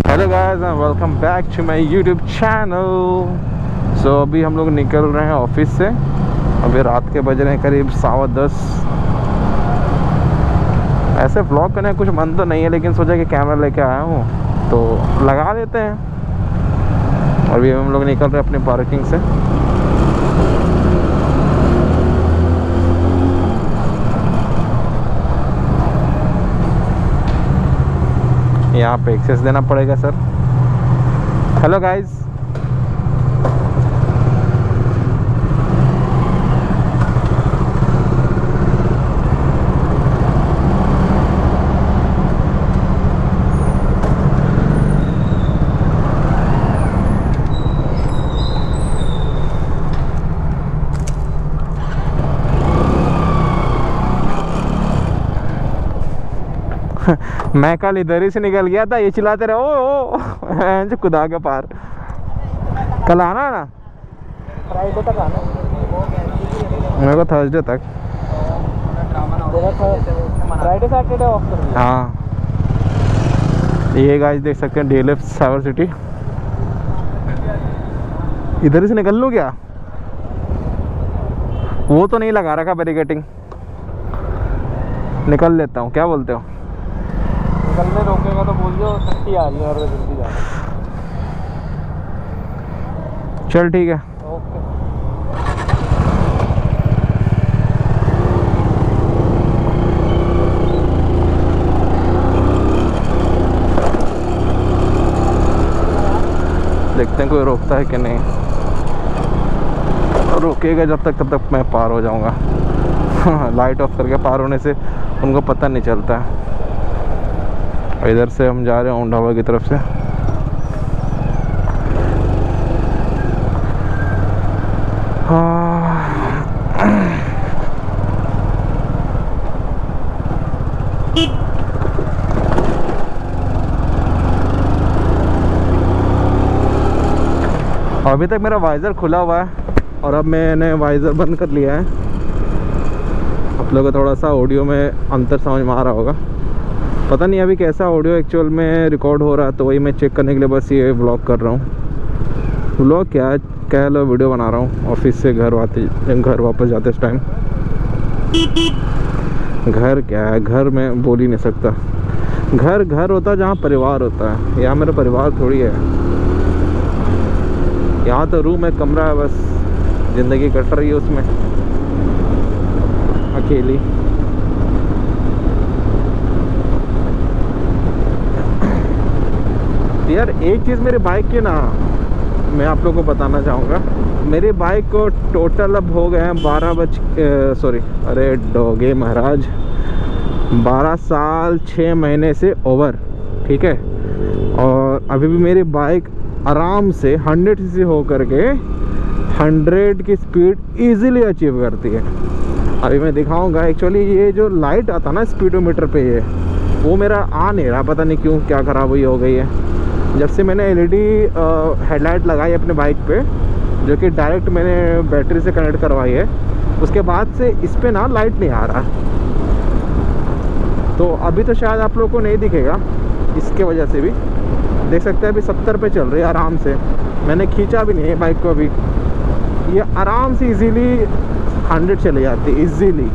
Hello guys and welcome back to my YouTube channel. So अभी हम लोग निकल रहे हैं ऑफिस से। अभी रात के बज रहे हैं करीब 10:15। ऐसे व्लॉग करने का कुछ मन तो नहीं है, लेकिन सोचा कि कैमरा लेके आया हूँ तो लगा देते हैं। अभी हम लोग निकल रहे हैं अपनी पार्किंग से। यहाँ पे एक्सेस देना पड़ेगा सर। हेलो गाइस, मैं कल इधर ही से निकल गया था, ये चिल्लाते रहे ओ जो खुदा के पार। कल आना है ना, फ्राइडे तक आना मेरे को थर्सडे तक। फ्राइडे सैटरडे ऑफ कर दिया। हाँ, ये गाइस देख सकते हैं DLF साइबर सिटी। इधर ही से निकल लूँ क्या? वो तो नहीं लगा रखा बैरिकेटिंग, निकल लेता हूँ, क्या बोलते हो? निकलने रोकेगा तो बोल दो छुट्टी आ रही है और जल्दी जा रहा चल ठीक है। है। ओके। देखते हैं कोई रोकता है कि नहीं। रोकेगा जब तक तब तक मैं पार हो जाऊंगा। लाइट ऑफ करके पार होने से उनको पता नहीं चलता है। इधर से हम जा रहे हैं ढाबा की तरफ से। अभी तक मेरा वाइज़र खुला हुआ है और अब मैंने वाइज़र बंद कर लिया है। आप लोगों को थोड़ा सा ऑडियो में अंतर समझ में आ रहा होगा, पता नहीं अभी कैसा ऑडियो एक्चुअल में रिकॉर्ड हो रहा है, तो वही मैं चेक करने के लिए बस ये व्लॉग कर रहा हूँ। व्लॉग क्या है, कह लो वीडियो बना रहा हूँ ऑफिस से घर वापस जाते इस टाइम। घर क्या है, घर में बोल ही नहीं सकता। घर होता है जहाँ परिवार होता है, यहाँ मेरा परिवार थोड़ी है। यहाँ तो रूम है, कमरा है, बस ज़िंदगी कट रही है उसमें अकेली। यार एक चीज़ मेरी बाइक की ना, मैं आप लोगों को बताना चाहूँगा। मेरी बाइक को टोटल अब हो गए हैं 12 साल 6 महीने से ओवर, ठीक है। और अभी भी मेरी बाइक आराम से 100 cc हो करके 100 की स्पीड इजीली अचीव करती है। अभी मैं दिखाऊंगा। एक्चुअली ये जो लाइट आता ना स्पीडोमीटर पे, ये वो मेरा आ नहीं रहा, पता नहीं क्यों, क्या ख़राब हुई हो गई है। जब से मैंने LED हेडलाइट लगाई अपने बाइक पे, जो कि डायरेक्ट मैंने बैटरी से कनेक्ट करवाई है, उसके बाद से इस पे ना लाइट नहीं आ रहा। तो अभी तो शायद आप लोगों को नहीं दिखेगा, इसके वजह से भी देख सकते हैं अभी 70 पे चल रही है आराम से। मैंने खींचा भी नहीं है बाइक को, अभी ये आराम से इजीली 100 चले जाती है इजीली।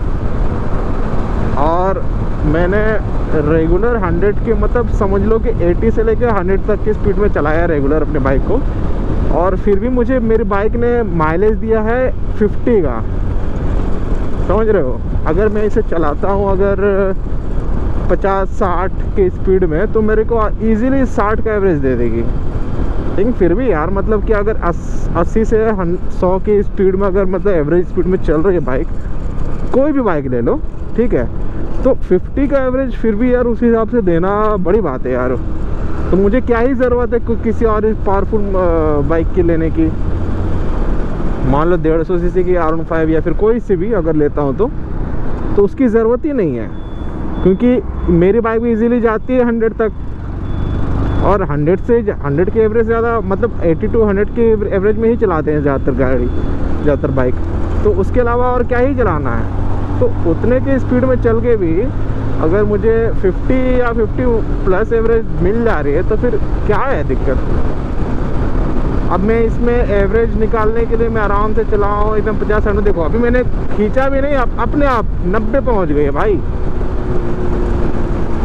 और मैंने रेगुलर 100 के मतलब समझ लो कि 80 से लेकर 100 तक की स्पीड में चलाया रेगुलर अपने बाइक को, और फिर भी मुझे मेरी बाइक ने माइलेज दिया है 50 का, समझ रहे हो। अगर मैं इसे चलाता हूँ अगर 50-60 की स्पीड में, तो मेरे को इजीली 60 का एवरेज दे देगी। लेकिन फिर भी यार, मतलब कि अगर 80 से 100 की स्पीड में अगर मतलब एवरेज स्पीड में चल रही है बाइक, कोई भी बाइक ले लो, ठीक है, तो 50 का एवरेज फिर भी यार उस हिसाब से देना बड़ी बात है यार। तो मुझे क्या ही ज़रूरत है किसी और पावरफुल बाइक की लेने की। मान लो 150 cc की R15 या फिर कोई सी भी अगर लेता हूँ तो उसकी ज़रूरत ही नहीं है, क्योंकि मेरी बाइक भी इजीली जाती है 100 तक। और 100 से 100 की एवरेज ज़्यादा, मतलब 80 to 100 के एवरेज में ही चलाते हैं ज़्यादातर बाइक। तो उसके अलावा और क्या ही चलाना है। तो उतने के स्पीड में चल के भी अगर मुझे 50 या 50 प्लस एवरेज मिल जा रही है तो फिर क्या है दिक्कत। अब मैं इसमें एवरेज निकालने के लिए मैं आराम से चलाऊँ एकदम 50-60। देखो अभी मैंने खींचा भी नहीं, अपने आप 90 पहुँच गई है भाई।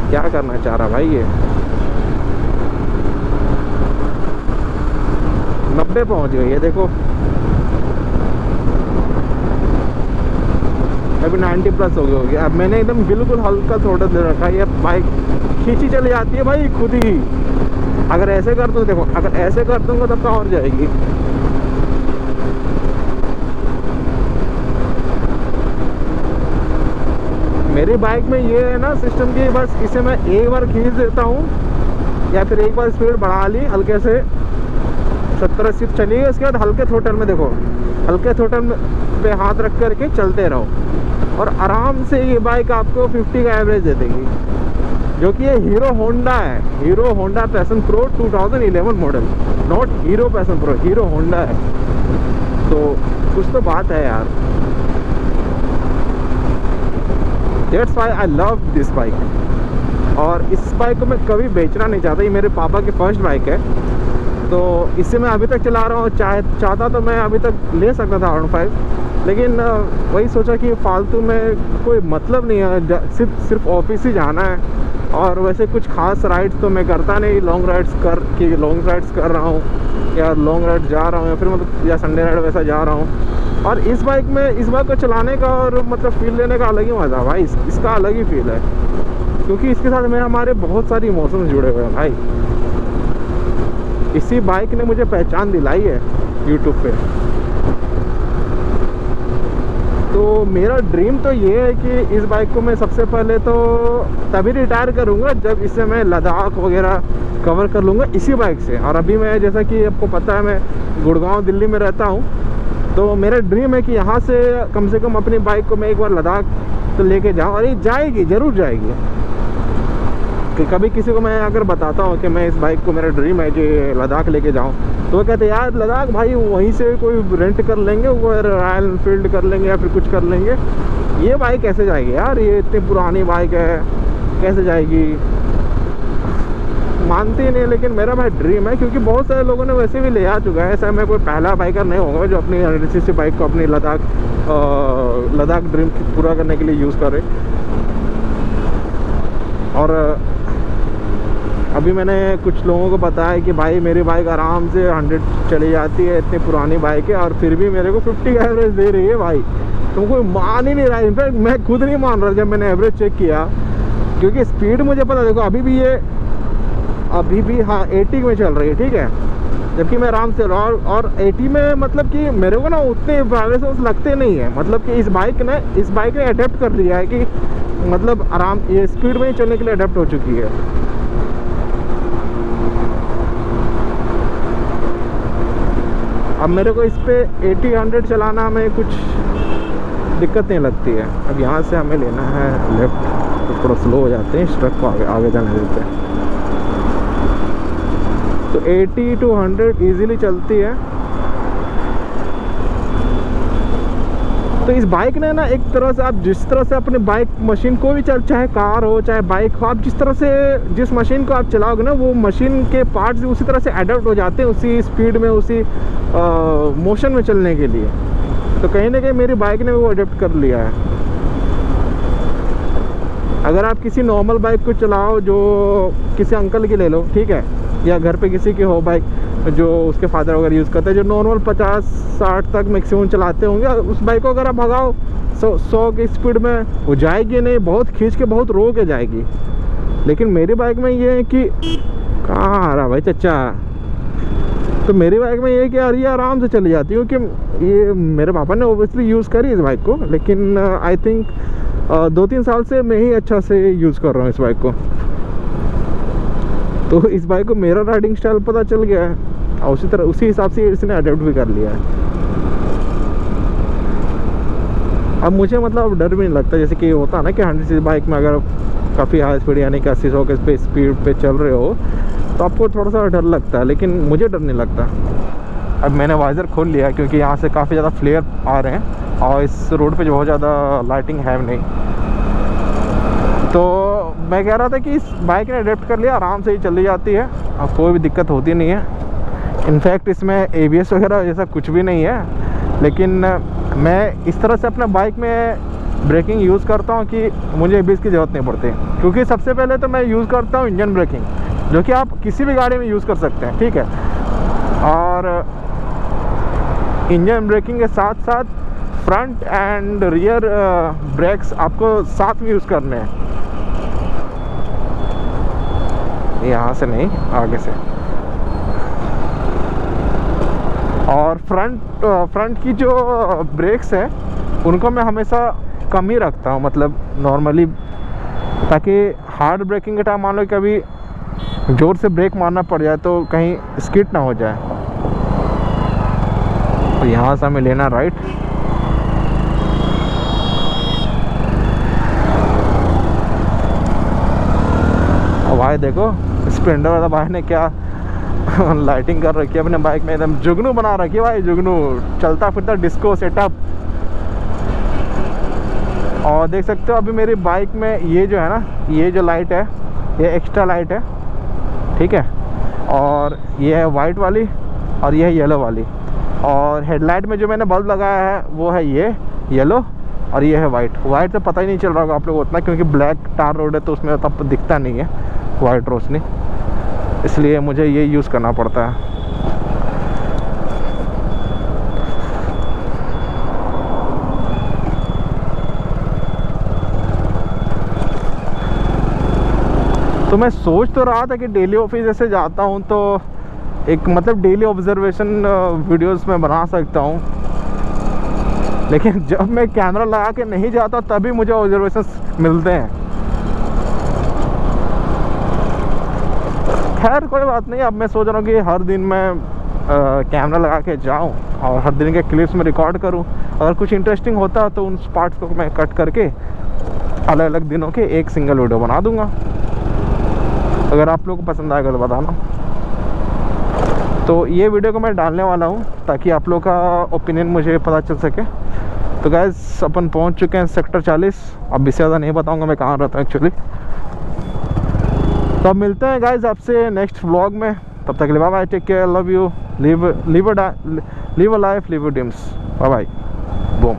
क्या करना चाह रहा भाई ये, 90 पहुँच गई है देखो। अभी 90 प्लस हो गई होगी। अब मैंने एकदम बिल्कुल हल्का थोड़ा दे रखा है, ये बाइक खींची चली जाती है भाई खुद ही। अगर ऐसे कर दूँ, देखो अगर ऐसे कर दूँगा तब तो और जाएगी। मेरी बाइक में ये है ना सिस्टम की, बस इसे मैं एक बार खींच देता हूँ या फिर एक बार स्पीड बढ़ा ली हल्के से, 70-80 चली गई, उसके बाद हल्के थ्रोटल में, देखो हल्के थ्रोटल पे हाथ रख करके चलते रहो और आराम से ये बाइक आपको 50 का एवरेज दे देगी। जो कि ये हीरो होंडा है, hero Honda passion pro 2011 model, not hero passion pro, hero Honda है। तो कुछ तो बात है यार। That's why I love this bike. और इस बाइक को मैं कभी बेचना नहीं चाहता, ये मेरे पापा की फर्स्ट बाइक है। तो इससे मैं अभी तक चला रहा हूँ। चाहता तो मैं अभी तक ले सकता था R15, लेकिन वही सोचा कि फालतू में कोई मतलब नहीं है, सिर्फ ऑफिस ही जाना है। और वैसे कुछ खास राइड्स तो मैं करता नहीं, लॉन्ग राइड्स कर रहा हूँ या लॉन्ग राइड जा रहा हूँ या फिर मतलब या संडे राइड वैसा जा रहा हूँ। और इस बाइक को चलाने का और मतलब फील लेने का अलग ही मज़ा भाई, इसका अलग ही फील है, क्योंकि इसके साथ में हमारे बहुत सारे इमोशंस जुड़े हुए हैं भाई। इसी बाइक ने मुझे पहचान दिलाई है यूट्यूब पे। तो मेरा ड्रीम तो ये है कि इस बाइक को मैं सबसे पहले तो तभी रिटायर करूँगा जब इससे मैं लद्दाख वगैरह कवर कर लूँगा इसी बाइक से। और अभी मैं, जैसा कि आपको पता है, मैं गुड़गांव दिल्ली में रहता हूँ। तो मेरा ड्रीम है कि यहाँ से कम अपनी बाइक को मैं एक बार लद्दाख तो लेके जाऊँ। और ये जाएगी, ज़रूर जाएगी। कि कभी किसी को मैं अगर बताता हूँ कि मैं इस बाइक को, मेरा ड्रीम है कि लद्दाख लेके जाऊँ, तो वो कहते हैं यार लद्दाख भाई वहीं से कोई रेंट कर लेंगे, वो रॉयल एनफील्ड कर लेंगे या फिर कुछ कर लेंगे, ये बाइक कैसे जाएगी यार, ये इतनी पुरानी बाइक है, कैसे जाएगी। मानती ही नहीं। लेकिन मेरा भाई ड्रीम है, क्योंकि बहुत सारे लोगों ने वैसे भी ले आ चुका है। ऐसा मैं कोई पहला बाइकर नहीं होगा जो अपनी 100cc बाइक को अपनी लद्दाख ड्रीम पूरा करने के लिए यूज़ करे। और अभी मैंने कुछ लोगों को बताया कि भाई मेरी बाइक आराम से 100 चली जाती है, इतनी पुरानी बाइक है, और फिर भी मेरे को 50 का एवरेज दे रही है भाई। तुमको मान ही नहीं रहा। इनफैक्ट मैं खुद नहीं मान रहा जब मैंने एवरेज चेक किया, क्योंकि स्पीड मुझे पता, देखो अभी भी हाँ 80 में चल रही है, ठीक है, जबकि मैं आराम से और 80 में मतलब कि मेरे को ना उतने वाइब्रेशंस लगते नहीं है। मतलब कि इस बाइक ने अडेप्ट कर लिया है कि मतलब आराम, ये स्पीड में ही चलने के लिए अडेप्ट हो चुकी है। अब मेरे को इस पे 80-100 चलाना में कुछ दिक्कत नहीं लगती है। अब यहाँ से हमें लेना है लेफ्ट, तो थोड़ा स्लो हो जाते हैं, इस ट्रक को आगे जाने देते हैं। तो 80-100 ईजीली चलती है। तो इस बाइक ने ना एक तरह से, आप जिस तरह से अपने बाइक मशीन को भी चाहे कार हो चाहे बाइक हो, आप जिस मशीन को आप चलाओगे ना, वो मशीन के पार्ट्स उसी तरह से अडेप्ट हो जाते हैं, उसी स्पीड में, उसी मोशन में चलने के लिए। तो कहीं ना कहीं मेरी बाइक ने वो अडेप्ट कर लिया है। अगर आप किसी नॉर्मल बाइक को चलाओ, जो किसी अंकल की ले लो, ठीक है, या घर पे किसी की हो बाइक जो उसके फादर वगैरह यूज़ करते हैं, जो नॉर्मल 50-60 तक मैक्सिमम चलाते होंगे, उस बाइक को अगर आप भगाओ 100 की स्पीड में, वो जाएगी नहीं, बहुत खींच के, बहुत रो के जाएगी। लेकिन मेरी बाइक में ये है कि कहाँ आ रहा भाई चचा, तो मेरी बाइक में ये है कि यार ये आराम से चली जाती है, क्योंकि ये मेरे पापा ने ओबियसली यूज़ करी इस बाइक को, लेकिन आई थिंक 2-3 साल से मैं ही अच्छा से यूज़ कर रहा हूँ इस बाइक को। तो इस बाइक को मेरा राइडिंग स्टाइल पता चल गया है, और उसी हिसाब से इसने अडॉप्ट भी कर लिया है। अब मुझे मतलब डर भी नहीं लगता, जैसे कि होता है ना कि 100cc बाइक में अगर काफ़ी हाई स्पीड यानी कि 80-100 के स्पीड पे चल रहे हो तो आपको थोड़ा सा डर लगता है, लेकिन मुझे डर नहीं लगता। अब मैंने वाइज़र खोल लिया है क्योंकि यहाँ से काफ़ी ज़्यादा फ्लेयर आ रहे हैं और इस रोड पे जो बहुत ज़्यादा लाइटिंग है नहीं। तो मैं कह रहा था कि इस बाइक ने अडेप्ट कर लिया, आराम से ही चली जाती है, अब कोई भी दिक्कत होती नहीं है। इनफैक्ट इसमें ABS वगैरह जैसा कुछ भी नहीं है, लेकिन मैं इस तरह से अपने बाइक में ब्रेकिंग यूज़ करता हूँ कि मुझे ABS की ज़रूरत नहीं पड़ती, क्योंकि सबसे पहले तो मैं यूज़ करता हूँ इंजन ब्रेकिंग, जो कि आप किसी भी गाड़ी में यूज़ कर सकते हैं, ठीक है। और इंजन ब्रेकिंग के साथ साथ फ्रंट एंड रियर ब्रेक्स आपको साथ में यूज़ करने हैं, यहाँ से नहीं, आगे से। और फ्रंट की जो ब्रेक्स है उनको मैं हमेशा कम ही रखता हूँ, मतलब नॉर्मली, ताकि हार्ड ब्रेकिंग के टाइम मान लो कभी ज़ोर से ब्रेक मारना पड़ जाए तो कहीं स्किड ना हो जाए। तो यहाँ से हमें लेना राइट। और भाई देखो स्प्लेंडर वाला भाई ने क्या लाइटिंग कर रखी है अपने बाइक में, एकदम जुगनू बना रखी है भाई, जुगनू चलता फिरता डिस्को सेटअप। और देख सकते हो अभी मेरी बाइक में ये जो है ना, ये जो लाइट है ये एक्स्ट्रा लाइट है, ठीक है। और ये है वाइट वाली और ये है येलो वाली। और हेडलाइट में जो मैंने बल्ब लगाया है वो है ये येलो और ये है वाइट। वाइट तो पता ही नहीं चल रहा होगा आप लोगों को उतना, क्योंकि ब्लैक टार रोड है तो उसमें तब दिखता नहीं है वाइट रोशनी, इसलिए मुझे ये यूज़ करना पड़ता है। तो मैं सोच तो रहा था कि डेली ऑफिस जैसे जाता हूँ तो एक मतलब डेली ऑब्जर्वेशन वीडियोस में बना सकता हूँ, लेकिन जब मैं कैमरा लगा के नहीं जाता तभी मुझे ऑब्जर्वेशंस मिलते हैं। खैर कोई बात नहीं, अब मैं सोच रहा हूँ कि हर दिन मैं कैमरा लगा के जाऊँ और हर दिन के क्लिप्स में रिकॉर्ड करूँ। अगर कुछ इंटरेस्टिंग होता है तो उन पार्ट्स को मैं कट करके अलग अलग दिनों के एक सिंगल वीडियो बना दूँगा। अगर आप लोगों को पसंद आएगा तो बताना। तो ये वीडियो को मैं डालने वाला हूँ ताकि आप लोगों का ओपिनियन मुझे पता चल सके। तो गाइस अपन पहुँच चुके हैं सेक्टर 40। अब इससे ज़्यादा नहीं बताऊँगा मैं कहाँ रहता हूँ एक्चुअली। तो अब मिलते हैं गाइस आपसे नेक्स्ट व्लॉग में, तब तक के लिए bye bye, take care, love you, live a life, live your dreams, bye bye, boom.